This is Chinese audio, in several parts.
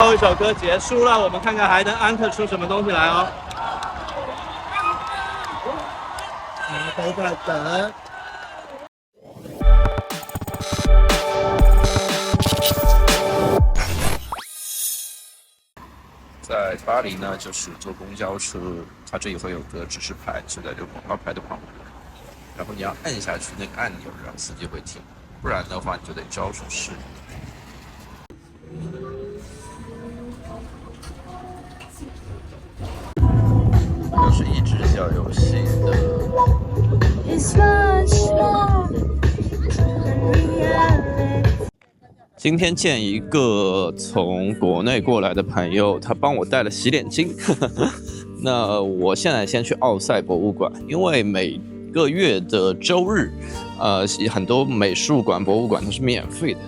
后一首歌结束了，我们看看还能安特出什么东西来哦。等。在巴黎呢，就是坐公交车，它这里会有个指示牌，就在这个广告牌的旁边，然后你要按下去那个按钮，然后司机会停，不然的话你就得招手示意。又是一只小游戏的。今天见一个从国内过来的朋友，他帮我带了洗脸巾。那我现在先去奥赛博物馆，因为每个月的周日，很多美术馆、博物馆都是免费的，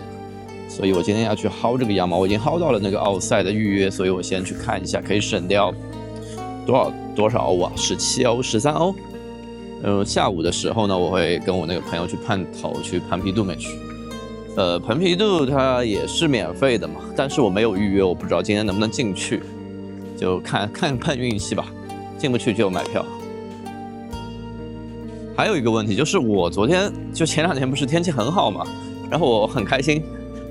所以我今天要去薅这个羊毛。我已经薅到了那个奥赛的预约，所以我先去看一下，可以省掉多少欧啊？17欧、13欧。下午的时候呢，我会跟我那个朋友去探头，去蓬皮杜美术。蓬皮杜它也是免费的嘛，但是我没有预约，我不知道今天能不能进去，就看运气吧，进不去就买票。还有一个问题就是，我前2天不是天气很好嘛，然后我很开心，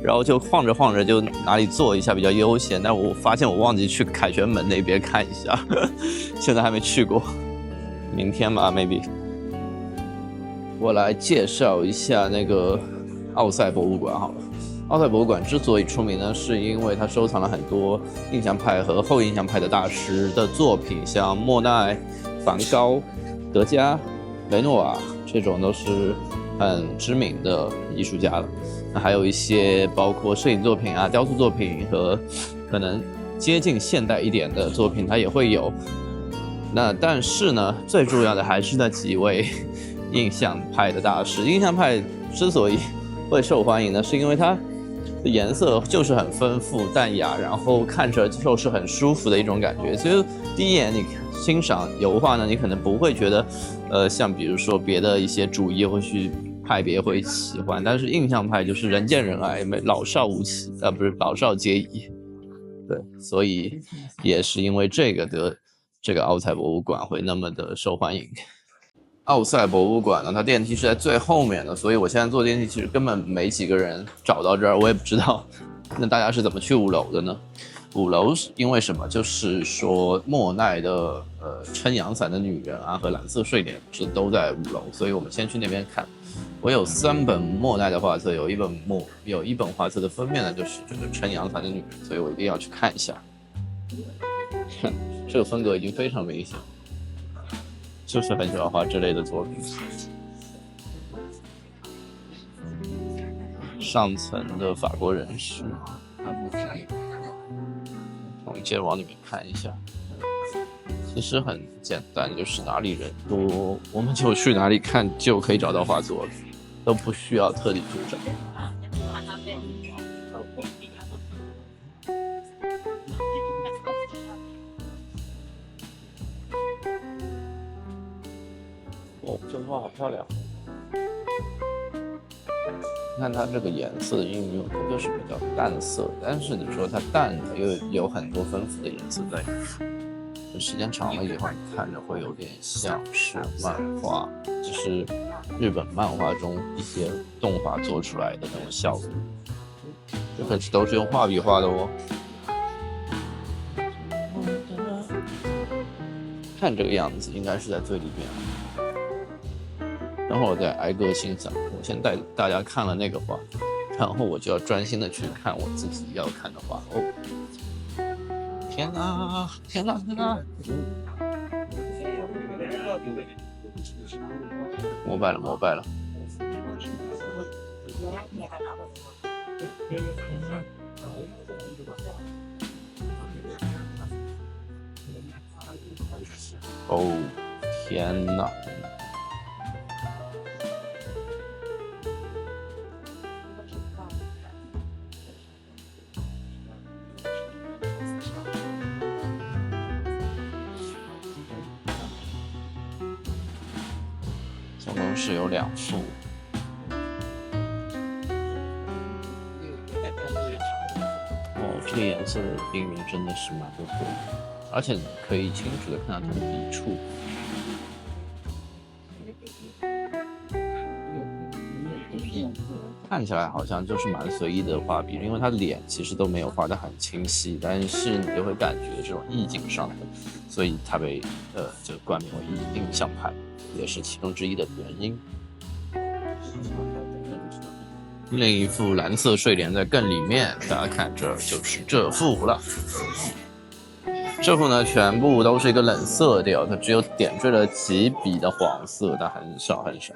然后就晃着就哪里坐一下比较悠闲，但我发现我忘记去凯旋门那边看一下，现在还没去过，明天吧 maybe。我来介绍一下那个奥赛博物馆好了。奥赛博物馆之所以出名呢，是因为它收藏了很多印象派和后印象派的大师的作品，像莫奈、梵高、德加、雷诺瓦这种都是很知名的艺术家了。那还有一些包括摄影作品啊、雕塑作品和可能接近现代一点的作品，它也会有。那但是呢，最重要的还是那几位印象派的大师。印象派之所以会受欢迎呢，是因为它的颜色就是很丰富淡雅，然后看着就是很舒服的一种感觉。所以第一眼你欣赏油画呢，你可能不会觉得像比如说别的一些主义或许派别会喜欢，但是印象派就是人见人爱，老少皆宜。对，所以也是因为这个奥赛博物馆会那么的受欢迎。奥赛博物馆呢，它电梯是在最后面的，所以我现在坐电梯其实根本没几个人找到这儿，我也不知道那大家是怎么去5楼的呢？5楼是因为什么？就是说莫奈的撑阳伞的女人啊和蓝色睡莲是都在5楼，所以我们先去那边看。我有3本莫奈的画册，有一本画册的封面呢就是这个撑阳伞的女人，所以我一定要去看一下。这个风格已经非常明显，就是很喜欢画这类的作品。上层的法国人士，我们接着往里面看一下。其实很简单，就是哪里人多，我们就去哪里看，就可以找到画作了，都不需要特地去找。哦，这个画好漂亮！你看它这个颜色的运用，它就是比较淡色，但是你说它淡的又有很多丰富的颜色在里面。就时间长了以后，你看着会有点像是漫画，就是日本漫画中一些动画做出来的那种效果。这可是都是用画笔画的哦。看这个样子，应该是在最里面。等会儿我再挨个欣赏。我先带大家看了那个画，然后我就要专心的去看我自己要看的画哦。天哪！天哪！天哪！膜拜了，膜拜了。哦，天哪！总共是有2幅。哦，这这个颜色的病人真的是蛮多的，而且可以清楚的看到它的笔触。看起来好像就是蛮随意的画笔，因为他脸其实都没有画得很清晰，但是你就会感觉这种意境上的，所以它被就冠名为印象派，也是其中之一的原因。另一幅蓝色睡莲在更里面，大家看这就是这幅了。这幅呢全部都是一个冷色调，它只有点缀了几笔的黄色，但很少很少。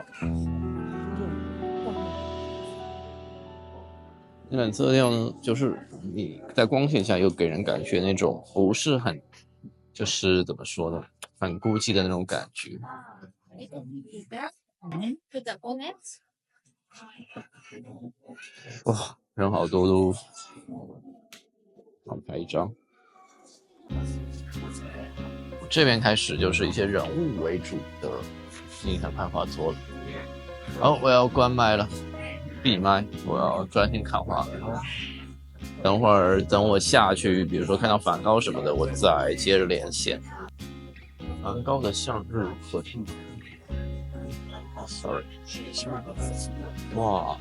冷色调呢，就是你在光线下又给人感觉那种不是很，就是怎么说呢，很孤寂的那种感觉。哇，人好多都，我们拍一张。这边开始就是一些人物为主的印象派画作了。好，我要关麦了。闭麦，我要专心看画。等会儿等我下去，比如说看到梵高什么的，我再接着连线。梵高的向日和平。Sorry， 哇！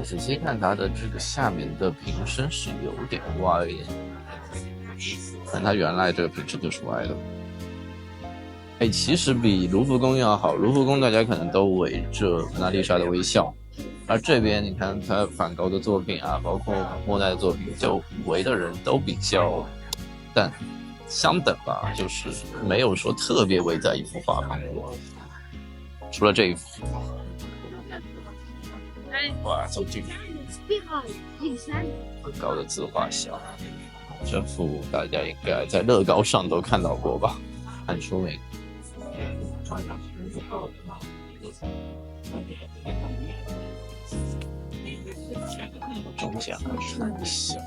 仔细看它的这个下面的瓶身是有点歪的，但它原来这个瓶身就是歪的。其实比卢浮宫要好。卢浮宫大家可能都围着蒙娜丽莎的微笑，而这边你看他梵高的作品啊，包括莫奈的作品，就围的人都比较但相等吧，就是没有说特别围在一幅画旁。除了这一幅，哇，走近很高的自画像，这幅大家应该在乐高上都看到过吧，很出名。中奖很小，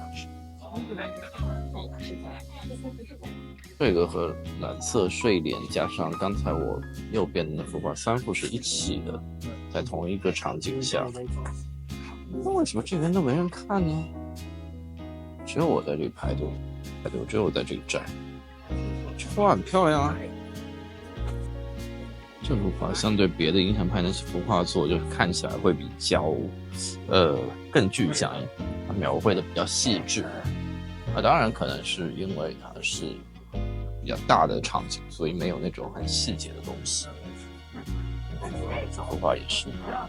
这个和蓝色睡莲加上刚才我右边的那幅画，三幅是一起的，在同一个场景下。那为什么这边都没人看呢？只有我在这里排队，只有我在这里站。这幅画很漂亮啊。这幅画相对别的印象派那些幅画作，就是看起来会比较，更具象一点，它描绘的比较细致。当然可能是因为它是比较大的场景，所以没有那种很细节的东西。这幅画也是一样，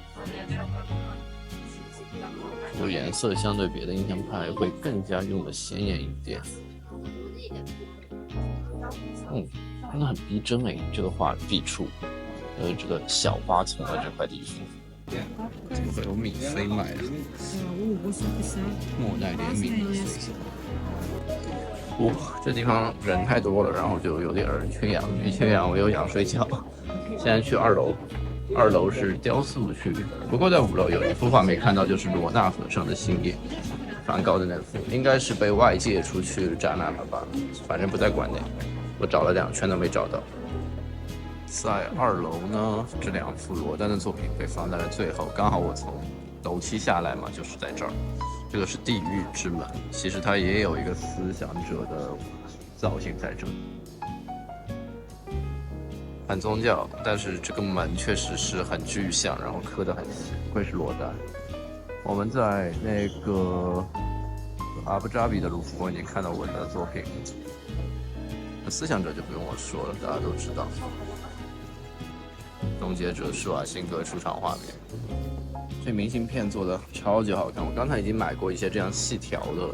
就颜色相对别的印象派会更加用的鲜艳一点。真的很逼真诶，这个画笔触。这个小花丛的这块地方，怎么会有米菲卖的？莫奈联名的。哇，这地方人太多了，然后就有点缺氧，没缺氧我又想睡觉。现在去二楼，二楼是雕塑区，不过在5楼有一幅画没看到，就是罗纳和尚的星夜，梵高的那幅，应该是被外借出去展览了吧，反正不在馆内，我找了2圈都没找到。在2楼呢，这2幅罗丹的作品被放在了最后，刚好我从楼梯下来嘛，就是在这儿。这个是地狱之门，其实它也有一个思想者的造型在这里，很宗教，但是这个门确实是很具象，然后刻得很细，不愧是罗丹。我们在那个阿布扎比的卢浮宫已经看到我的作品，思想者就不用我说了，大家都知道。终结者施瓦辛格出场画面，这明信片做的超级好看。我刚才已经买过一些这样细条的，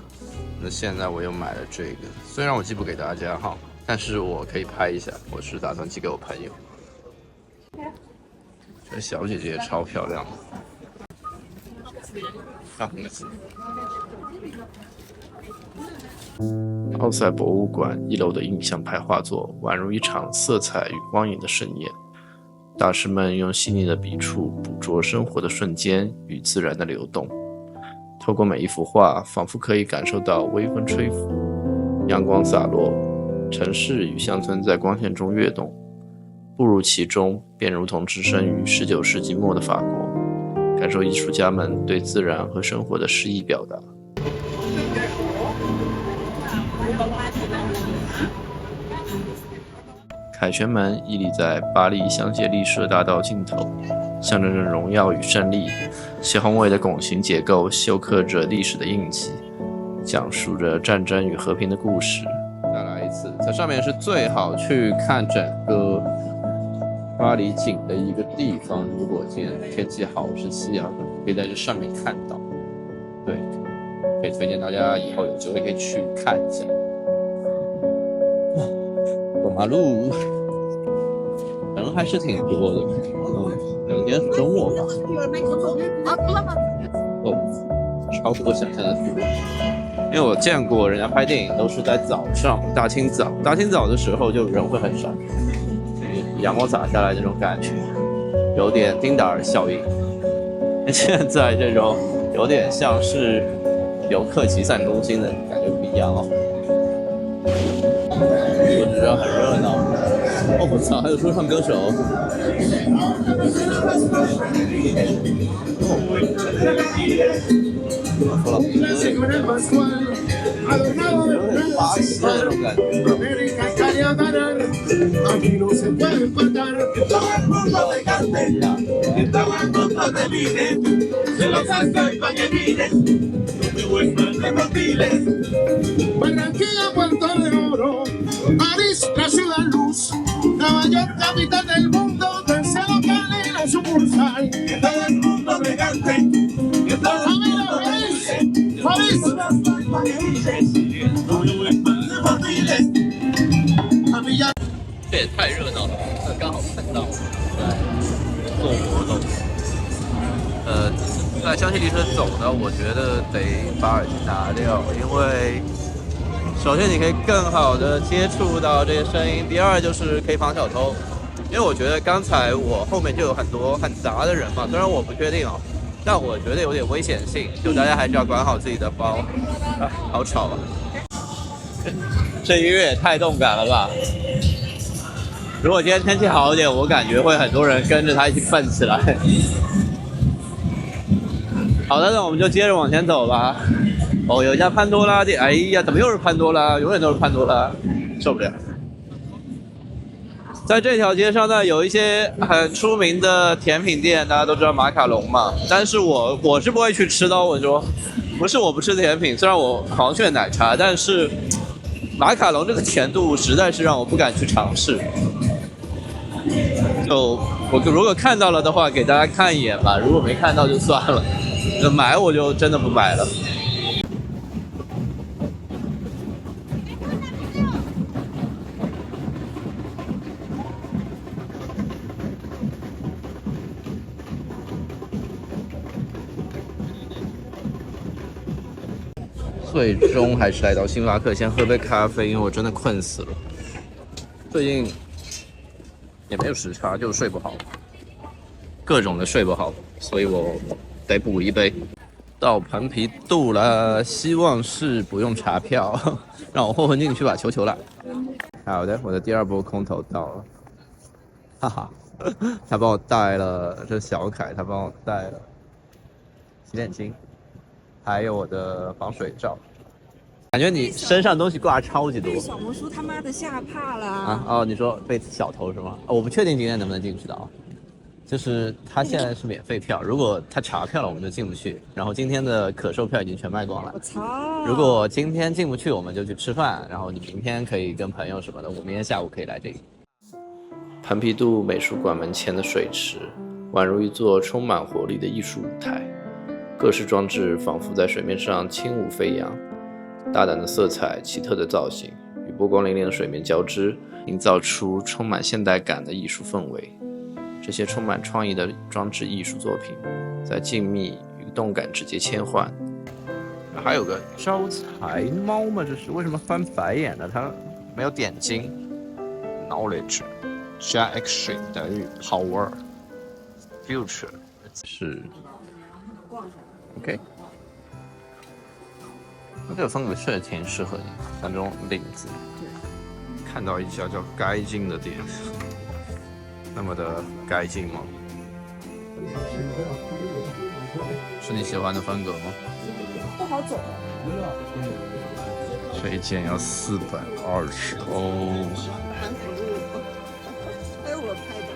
那现在我又买了这个。虽然我寄不给大家哈，但是我可以拍一下。我是打算寄给我朋友。这小姐姐也超漂亮的。奥赛博物馆1楼的印象派画作，宛如一场色彩与光影的盛宴。大师们用细腻的笔触捕捉生活的瞬间与自然的流动，透过每一幅画，仿佛可以感受到微风吹拂，阳光洒落，城市与乡村在光线中跃动，步入其中，便如同置身于19世纪末的法国，感受艺术家们对自然和生活的诗意表达。凯旋门屹立在巴黎香榭丽舍大道尽头，象征着荣耀与胜利。其宏伟的拱形结构绣刻着历史的印记，讲述着战争与和平的故事。再来一次，在上面是最好去看整个巴黎景的一个地方。如果今天天气好，是夕阳，可以在这上面看到。对，可以推荐大家以后有机会可以去看一下。过马路，人还是挺多的。今天是周末吧？超乎我想象的多。因为我见过人家拍电影都是在早上大清早的时候就人会很少，阳光洒下来这种感觉，有点丁达尔效应。现在这种有点像是游客集散中心的感觉不一样哦。我只知道很热闹。哦，我操，还有说唱歌手。说了，有点巴西的那种感觉。Barranquilla, Puerto de Oro, París, la ciudad luz, Nueva York, capital del mundo, tercer local en la sucursal, todo el mundo elegante, París, París, 这也太热闹了，刚好看到在做活动。在香榭丽舍走呢，我觉得得把耳机拿掉，因为首先你可以更好的接触到这些声音，第二就是可以防小偷。因为我觉得刚才我后面就有很多很杂的人嘛，虽然我不确定哦，但我觉得有点危险性，就大家还是要管好自己的包。啊，好吵啊！这音乐也太动感了吧！如果今天天气好一点，我感觉会很多人跟着他一起蹦起来。好的，那我们就接着往前走吧。哦，有一家潘多拉店，哎呀，怎么又是潘多拉？永远都是潘多拉，受不了。在这条街上呢，有一些很出名的甜品店，大家都知道马卡龙嘛。但是我是不会去吃的。我说，不是我不吃甜品，虽然我狂炫奶茶，但是马卡龙这个甜度实在是让我不敢去尝试。就我如果看到了的话，给大家看一眼吧；如果没看到就算了。买我就真的不买了。最终还是来到星巴克，先喝杯咖啡，因为我真的困死了。最近也没有时差，就是睡不好，各种的睡不好，所以我得补一杯。到盘皮渡了，希望是不用查票，让我混混进去吧，求求了。好的，我的第二波空投到了，哈哈，他帮我带了，这小凯他帮我带了洗脸巾，还有我的防水罩。感觉你身上东西挂超级多。被小魔叔他妈的吓怕了啊！哦，你说被小偷是吗？我不确定今天能不能进去的啊。就是他现在是免费票，如果他查票了，我们就进不去。然后今天的可售票已经全卖光了。我操！如果今天进不去，我们就去吃饭。然后你明天可以跟朋友什么的，我明天下午可以来这里。盘皮渡美术馆门前的水池，宛如一座充满活力的艺术舞台，各式装置仿佛在水面上轻舞飞扬，大胆的色彩、奇特的造型与波光粼粼的水面交织，营造出充满现代感的艺术氛围。这些充满创意的装置艺术作品，在静谧与动感之间切换。还有个招财猫吗？这是为什么翻白眼呢？它没有点睛。Knowledge 加 action 等于 power。Future 是 OK。这个风格确实挺适合你，像这种领子。看到一家叫该进的店。那么的该进吗？是你喜欢的风格吗？不好走。这一件要420欧。蛮投入的。哎，我拍的。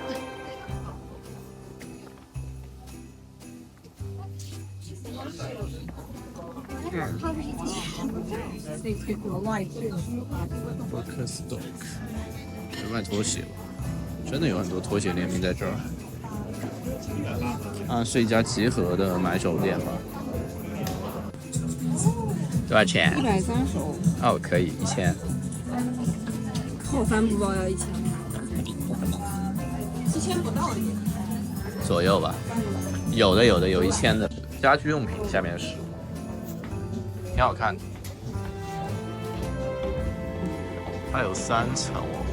Birkenstock 是卖拖鞋吧？真的有很多拖鞋联名在这儿。啊，是一家集合的买手店吧？多少钱130欧，哦，可以1000。后帆布包要1000。1000不到一点。左右吧，有1000的。家居用品下面是，挺好看的，它有3层哦。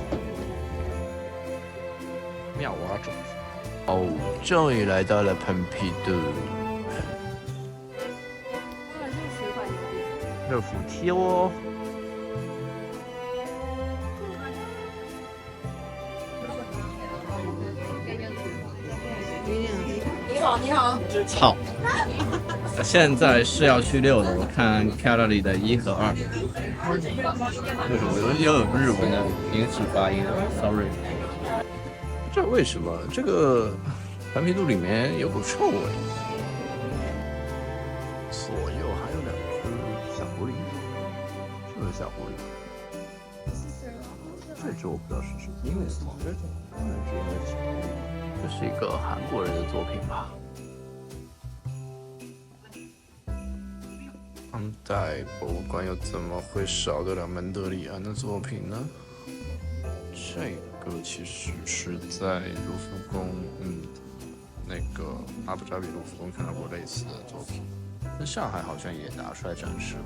妙蛙种哦，终于来到了蓬皮杜。热扶梯哦。你好。操！现在是要去6楼看 Gallery 的1和2。为什么又有日文的英式发音？Sorry。这为什么这个蓬皮杜里面有股臭味？左右还有2只小狐狸，是不是小狐狸？这只我不知道是什么，因为这是一个韩国人的作品吧。当代博物馆又怎么会少得了蒙德里安的作品呢？这个其实是在卢浮宫，那个阿布扎比卢浮宫看到过类似的作品，在上海好像也拿出来展示过。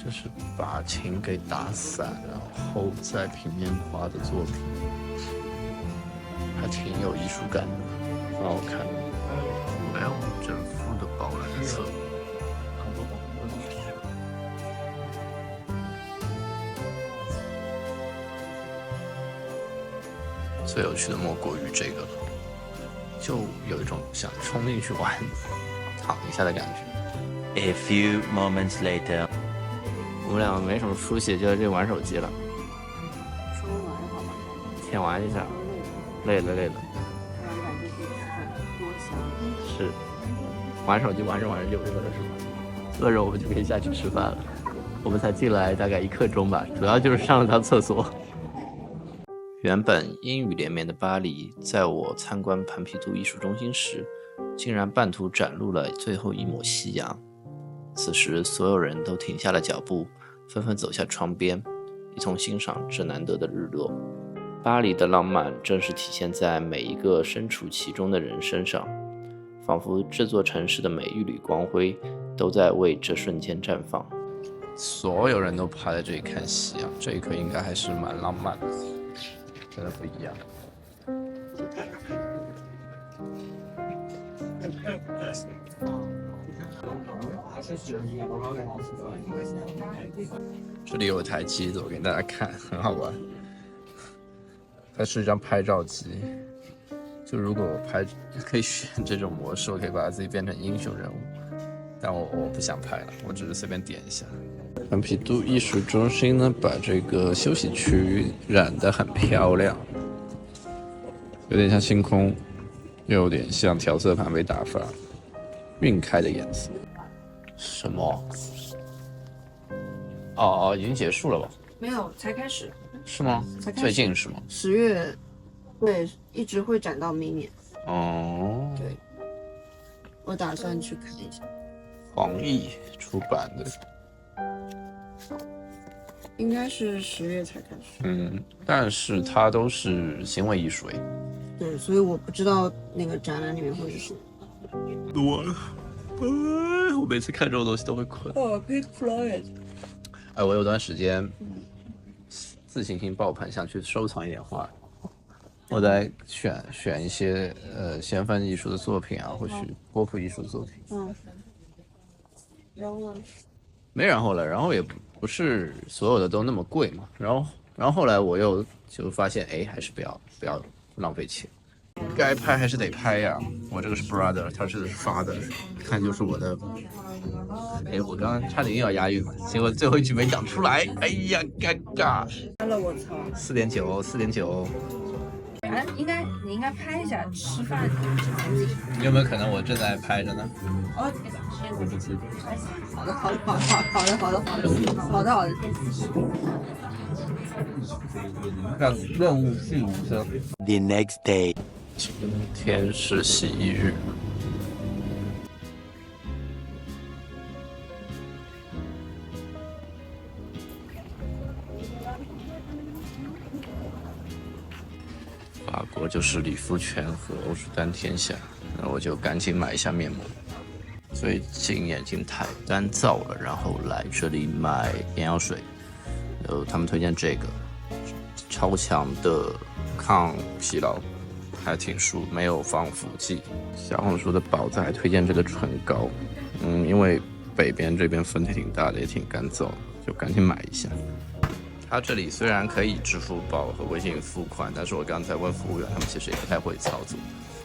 这是把琴给打散，然后再平面画的作品，还挺有艺术感的，很好看。还有整幅的宝蓝色。最有趣的莫过于这个，就有一种想冲进去玩、躺一下的感觉。A few moments later， 我们俩没什么出息，就在这玩手机了。说玩好吧。先玩一下，累了。突然感觉自己很多想。是，玩手机玩着就饿了是吧？饿着我们就可以下去吃饭了。我们才进来大概1刻钟吧，主要就是上了趟厕所。原本阴雨连绵的巴黎，在我参观蓬皮杜艺术中心时，竟然半途展露了最后一抹夕阳。此时，所有人都停下了脚步，纷纷走下窗边，一同欣赏这难得的日落。巴黎的浪漫正是体现在每一个身处其中的人身上，仿佛这座城市的每一缕光辉都在为这瞬间绽放。所有人都趴在这里看夕阳，这一刻应该还是蛮浪漫的。真的不一样。这里有台机子，我给大家看，很好玩。它是一张拍照机，就如果我可以选这种模式，我可以把自己变成英雄人物，但我不想拍了，我只是随便点一下。蓬皮杜艺术中心呢，把这个休息区染得很漂亮，有点像星空，又有点像调色盘被打发晕开的颜色。什么？哦，已经结束了吧？没有，才开始。是吗？才开始最近是吗？10月，对，一直会展到明年。哦，对，我打算去看一下。黄奕出版的，应该是10月才开始。但是它都是行为艺术诶。对，所以我不知道那个展览里面会是什么。我每次看这种东西都会困。Pink Floyd。哎，我有段时间自信心爆棚，想去收藏一点画。我在选一些先锋艺术的作品啊，或许波普艺术的作品。然后呢？没然后了，然后也不是所有的都那么贵嘛。然后后来我又就发现，哎，还是不要浪费钱，该拍还是得拍呀。我这个是 brother， 他是 father， 看就是我的。哎，我刚刚差点又要押韵了，结果最后一句没讲出来，哎呀，尴尬。完了，我操4.9，4.9。哎，你应该拍一下吃饭的场景。有没有可能我正在拍着呢？哦，我不知道。好的。看润物细无声。 The next day. 今天是洗衣日。法国就是理肤泉和欧舒丹天下，那我就赶紧买一下面膜。最近眼睛太干燥了，然后来这里买眼药水，他们推荐这个超强的抗疲劳，还挺舒，没有防腐剂。小红书的宝子还推荐这个唇膏，因为北边这边风挺大的，也挺干燥，就赶紧买一下。它这里虽然可以支付宝和微信付款，但是我刚才问服务员，他们其实也不太会操作，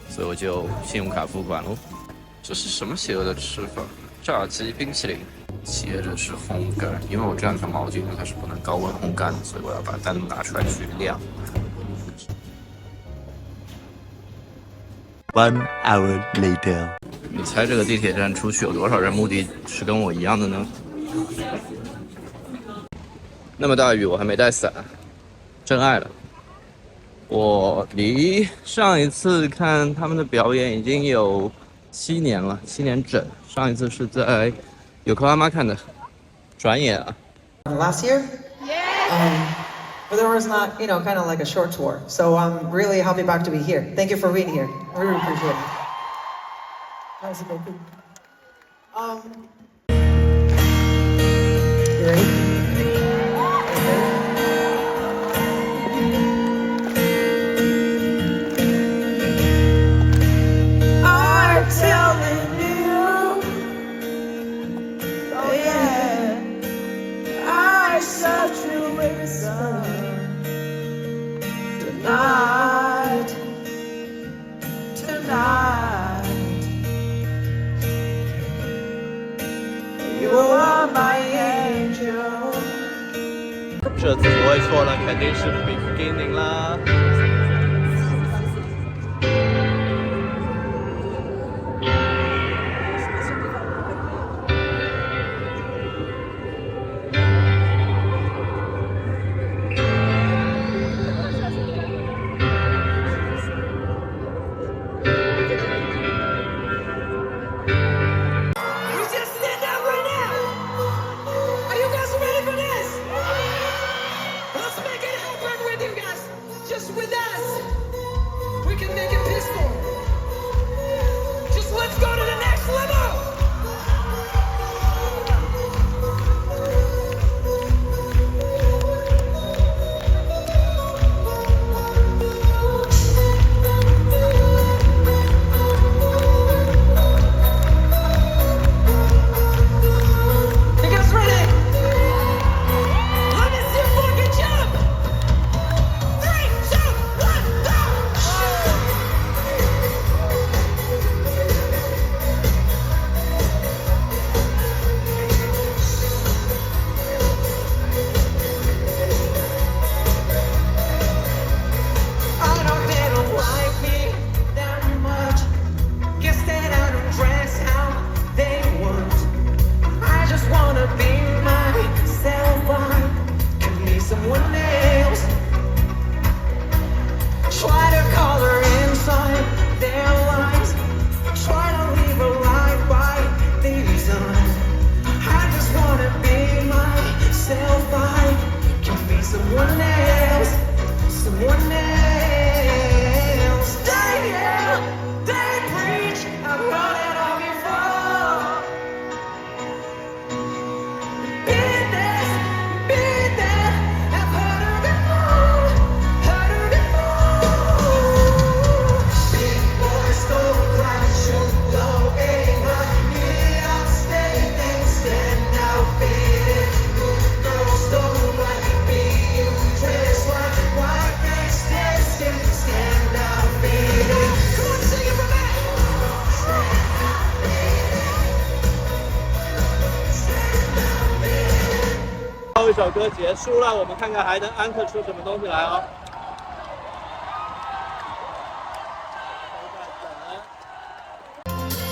所以我就信用卡付款喽。这是什么邪恶的吃法？炸鸡冰淇淋，接着是烘干，因为我这两条毛巾它是不能高温烘干的，所以我要把它单独拿出来去晾。1 hour later. 你猜这个地铁站出去有多少人目的是跟我一样的呢？那么大雨我还没带伞，真爱了。我离上一次看他们的表演已经有7年了，7年整。上一次是在有克拉妈看的，转眼啊。Last year? Yeah. But there was not, kind of like a short tour. So I'm really happy back to be here. Thank you for being here. I really appreciate it. How's it going? You ready? I'm telling you, oh yeah, I such a waste tonight, you are my angel. 这次不会错了，肯定是 beginning 啦。Just with 一首歌结束了，我们看看还能安特出什么东西来哦。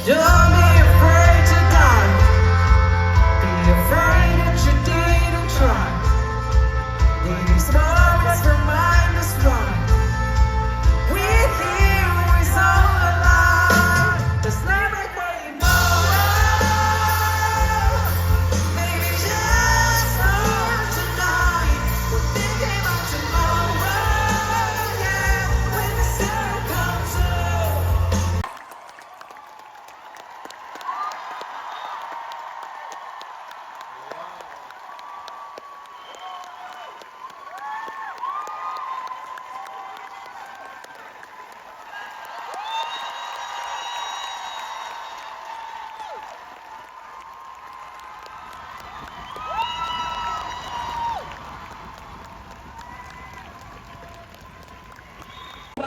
Don't be afraid to die. Be afraid that you didn't try. These moments remind us why. With you is all alive. There's never going nowhere. Maybe just for tonight. We're thinking about tomorrow. Yeah, when the sun comes up.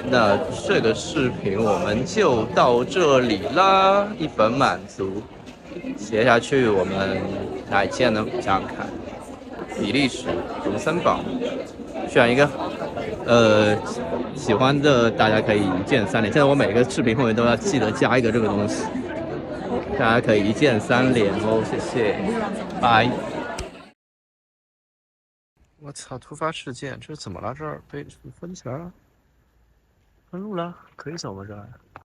那这个视频我们就到这里啦，一本满足。接下去我们哪一件呢？想想看，比利时卢森堡，选一个。喜欢的大家可以一键3连。现在我每个视频后面都要记得加一个这个东西，大家可以一键3连哦，谢谢，拜。我操！突发事件，这是怎么了？这儿被封起来了，封路了，可以走吗？这儿？